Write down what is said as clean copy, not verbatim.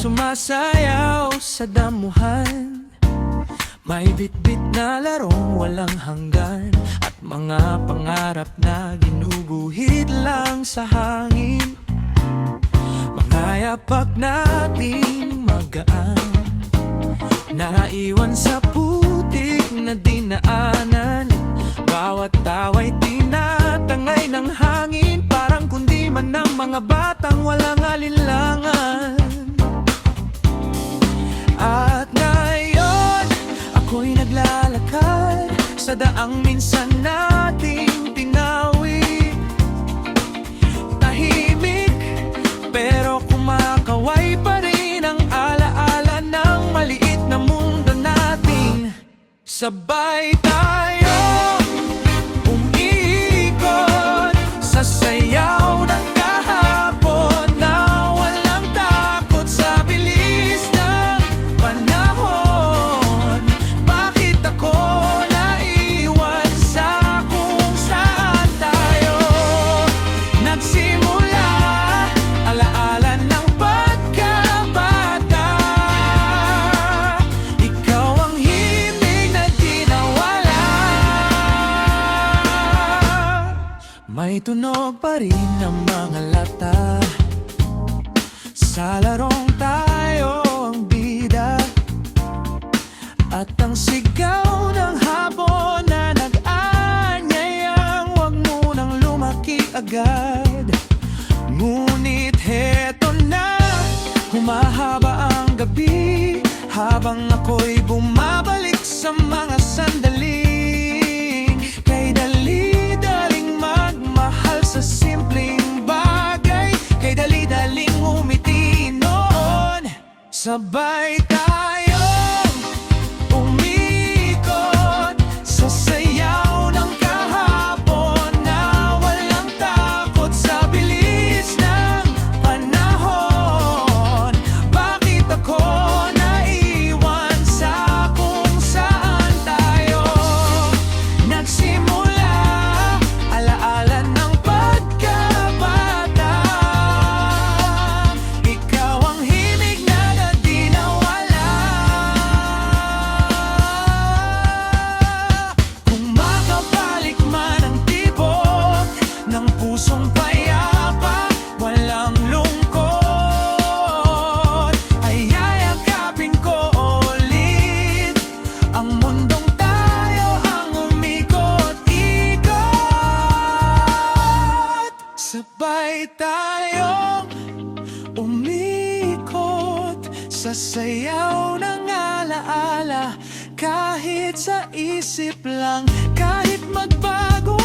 sumasayaw sa damuhan. May bitbit na larong walang hanggan, at mga pangarap na ginuguhit lang sa hangin. Mga yapak nating magaan, naiwan sa putik na dinaanan. Bawat tawa'y tinatangay ng hangin, parang kundi man ng mga batang walang alinlangan. At ngayon, ako'y naglalakad sa daang minsan nating tinawi. Tahimik, pero kumakaway pa rin ang alaala ng maliit na mundo nating. Sabay tayo umiikot sa sayaw ng kahapon, na walang takot sa bilis ng panahon. Bakit ako naiwan sa kung saan tayo nagsimula? Alaala ng pagkabata, ikaw ang himig na di nawala. May tunog pa rin ng mga lata sa larong tayo ang bida, at ang sigaw ng hapon na nag-anyayang huwag munang lumaki agad. Ngunit heto na, humahaba ang gabi, habang ako'y bumabalik sa mga sandaling kay dali-daling magmahal sa simpleng bagay, kay dali-daling umiti noon. Sabay tayong umikot sa sayaw ng kahapon, na walang takot sa bilis ng panahon. Bakit ako naiwan sa kung saan tayo nagsimula? Alaala ng pagkabata, ikaw ang himig na di nawala. Kung makabalik man ang tibok ng pusong payapa, walang lungkot, ay yayakapin ko ulit ang mundong tayo ang umikot-ikot. Sabay tayong umikot sa sayaw ng alaala, kahit sa isip lang, kahit magbago